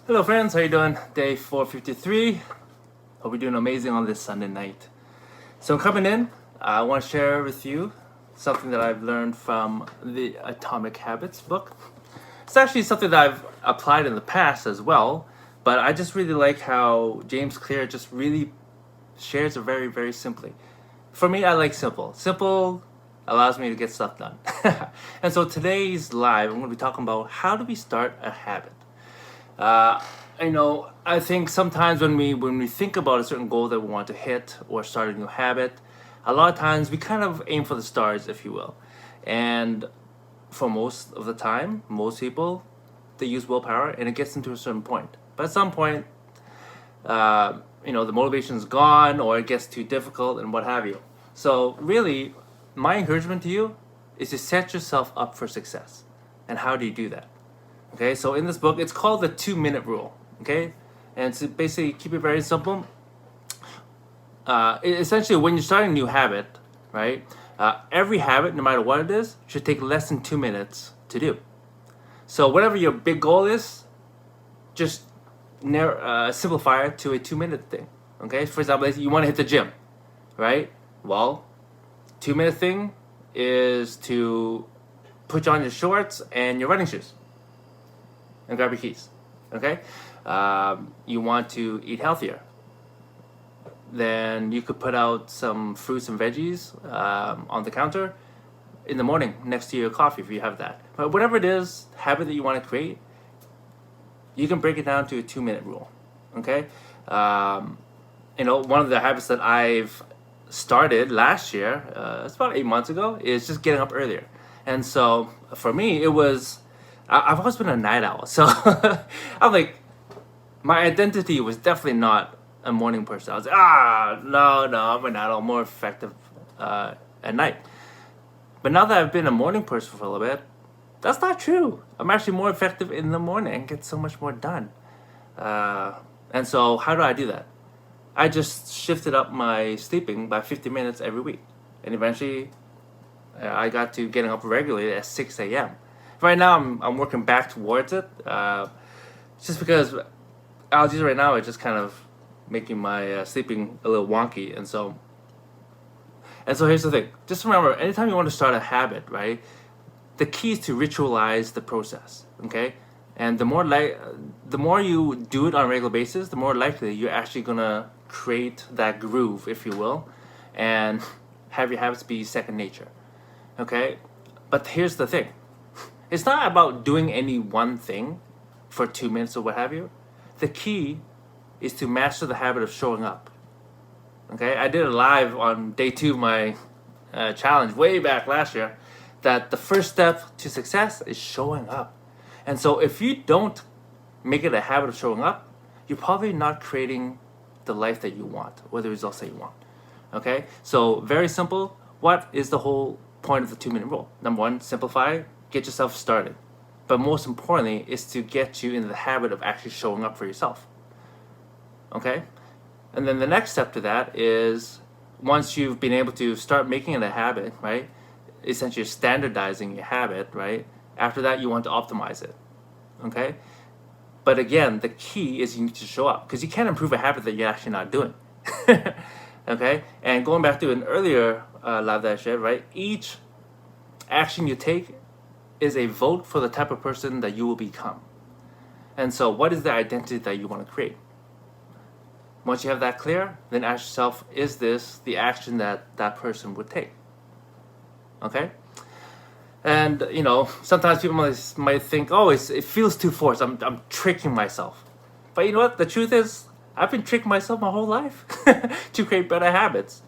Hello friends, how you doing? Day 453. Hope you're doing amazing on this Sunday night. So coming in, I want to share with you something that I've learned from the Atomic Habits book. It's actually something that I've applied in the past as well, but I just really like how James Clear just really shares it very, very simply. For me, I like simple. Simple allows me to get stuff done. And so today's live, I'm going to be talking about how do we start a habit. Uh, I think sometimes when we think about a certain goal that we want to hit or start a new habit, a lot of times we kind of aim for the stars, if you will. And for most of the time, most people, they use willpower and it gets them to a certain point. But at some point, the motivation's gone or it gets too difficult and what have you. So really, my encouragement to you is to set yourself up for success. And how do you do that? Okay, so in this book, it's called the 2-minute rule. Okay, and to basically keep it very simple, essentially when you're starting a new habit, right? Every habit, no matter what it is, should take less than 2 minutes to do. So whatever your big goal is, just simplify it to a 2-minute thing. Okay, for example, you want to hit the gym, right? Well, 2-minute thing is to put on your shorts and your running shoes and grab your keys. Okay, you want to eat healthier, then you could put out some fruits and veggies on the counter in the morning next to your coffee if you have that. But whatever it is, habit that you want to create, you can break it down to a 2-minute rule. Okay, one of the habits that I've started last year, it's about 8 months ago, is just getting up earlier. And so for me, it was I've always been a night owl, so I'm like, my identity was definitely not a morning person. I was like, no, I'm a night owl, more effective at night. But now that I've been a morning person for a little bit, that's not true. I'm actually more effective in the morning and get so much more done. And so how do I do that? I just shifted up my sleeping by 50 minutes every week. And eventually, I got to getting up regularly at 6 a.m. Right now, I'm working back towards it, just because allergies right now are just kind of making my sleeping a little wonky, and so here's the thing. Just remember, anytime you want to start a habit, right, the key is to ritualize the process, okay? And the more you do it on a regular basis, the more likely you're actually gonna create that groove, if you will, and have your habits be second nature, okay? But here's the thing. It's not about doing any one thing for 2 minutes or what have you. The key is to master the habit of showing up. Okay, I did it live on day 2 of my challenge way back last year, that the first step to success is showing up. And so if you don't make it a habit of showing up, you're probably not creating the life that you want or the results that you want. Okay, so very simple. What is the whole point of the 2-minute rule? Number one, simplify. Get yourself started. But most importantly is to get you into the habit of actually showing up for yourself. Okay? And then the next step to that is, once you've been able to start making it a habit, right? Essentially standardizing your habit, right? After that, you want to optimize it. Okay? But again, the key is you need to show up, because you can't improve a habit that you're actually not doing. Okay? And going back to an earlier live that I shared, right? Each action you take is a vote for the type of person that you will become. And so what is the identity that you want to create? Once you have that clear, then ask yourself, is this the action that that person would take? Okay? And, sometimes people might think, oh, it feels too forced. I'm tricking myself. But you know what? The truth is, I've been tricking myself my whole life to create better habits.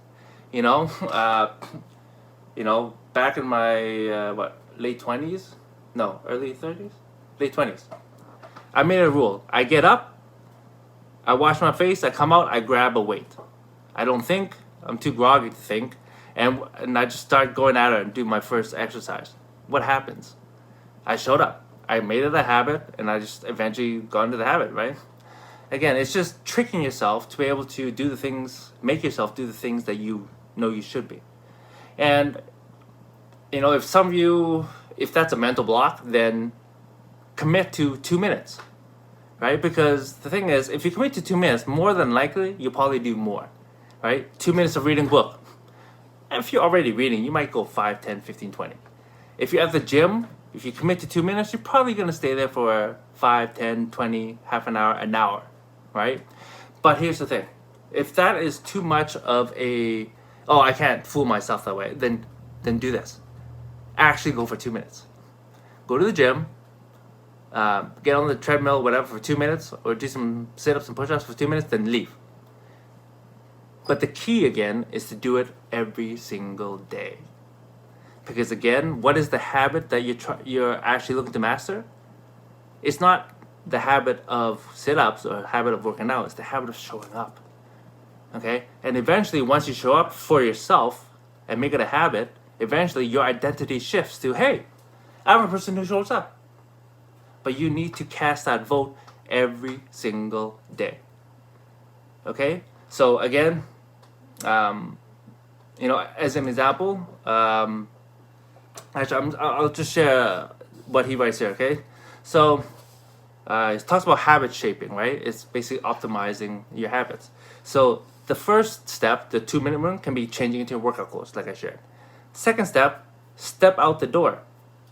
Back in my, late 20s? No, early 30s? Late 20s. I made a rule. I get up, I wash my face, I come out, I grab a weight. I don't think. I'm too groggy to think. And I just start going at it and do my first exercise. What happens? I showed up. I made it a habit, and I just eventually got into the habit, right? Again, it's just tricking yourself to be able to make yourself do the things that you know you should be. And if that's a mental block, then commit to 2 minutes. right? Because the thing is, if you commit to 2 minutes, more than likely you'll probably do more, right? 2 minutes of reading book. If you're already reading, you might go 5, 10, 15, 20. If you're at the gym, if you commit to 2 minutes, you're probably going to stay there for 5, 10, 20, half an hour, right? But here's the thing. If that is too much of a, oh, I can't fool myself that way, then do this. Actually go for 2 minutes. Go to the gym, get on the treadmill, whatever, for 2 minutes, or do some sit-ups and push-ups for 2 minutes, then leave. But the key, again, is to do it every single day. Because again, what is the habit that you're actually looking to master? It's not the habit of sit-ups or habit of working out. It's the habit of showing up. Okay? And eventually, once you show up for yourself and make it a habit, eventually your identity shifts to, hey, I'm a person who shows up. But you need to cast that vote every single day. Okay? So again, as an example, actually, I'll just share what he writes here, okay? So, he talks about habit shaping, right? It's basically optimizing your habits. So, the first step, the 2-minute rule, can be changing into your workout clothes, like I shared. Second step out the door.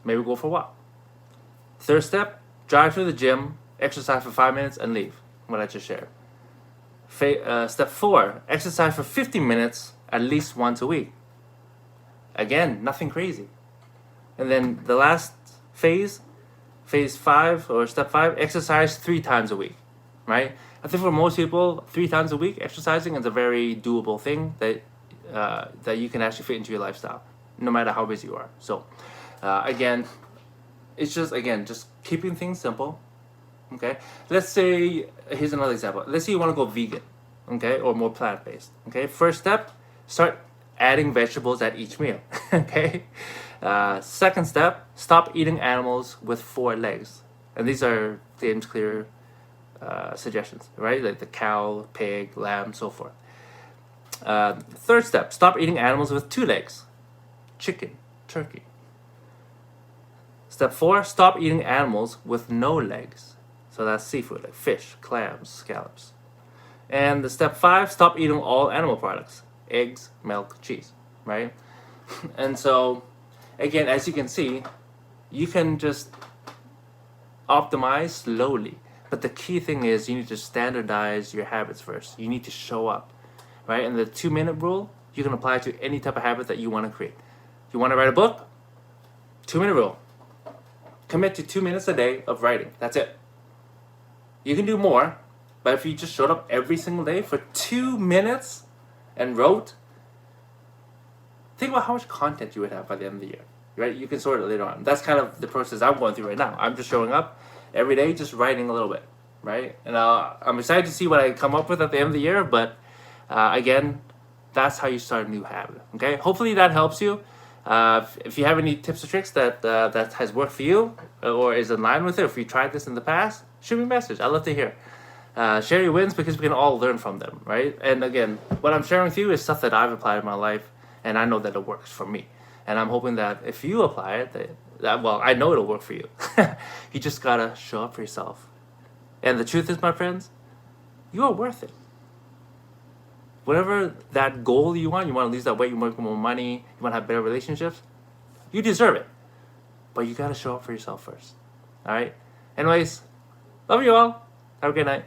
Maybe go for a walk. Third step, drive to the gym, exercise for 5 minutes, and leave, what I just shared. Step 4, exercise for 50 minutes at least once a week. Again, nothing crazy. And then the last phase 5 or step 5, exercise 3 times a week, right? I think for most people, 3 times a week exercising is a very doable thing that you can actually fit into your lifestyle, no matter how busy you are. So, again, it's just keeping things simple. Okay, let's say, here's another example. Let's say you want to go vegan, okay, or more plant-based. Okay, first step, start adding vegetables at each meal. Okay. Second step, stop eating animals with 4 legs. And these are James Clear suggestions, right? Like the cow, pig, lamb, so forth. Third step, stop eating animals with 2 legs. Chicken, turkey. Step 4, stop eating animals with no legs. So that's seafood, like fish, clams, scallops. And the step 5, stop eating all animal products. Eggs, milk, cheese, right? And so, again, as you can see, you can just optimize slowly. But the key thing is you need to standardize your habits first. You need to show up, right? And the 2-minute rule, you can apply to any type of habit that you want to create. You want to write a book? 2-minute rule. Commit to 2 minutes a day of writing. That's it. You can do more, but if you just showed up every single day for 2 minutes and wrote, think about how much content you would have by the end of the year, right? You can sort it later on. That's kind of the process I'm going through right now. I'm just showing up every day, just writing a little bit, right? And I'm excited to see what I come up with at the end of the year, but again, that's how you start a new habit, okay? Hopefully that helps you. If you have any tips or tricks that has worked for you or is in line with it, or if you tried this in the past, shoot me a message. I'd love to hear. Share your wins because we can all learn from them, right? And again, what I'm sharing with you is stuff that I've applied in my life, and I know that it works for me. And I'm hoping that if you apply it, well, I know it'll work for you. You just gotta show up for yourself. And the truth is, my friends, you are worth it. Whatever that goal you want to lose that weight, you want more money, you want to have better relationships, you deserve it. But you gotta show up for yourself first. All right? Anyways, love you all. Have a good night.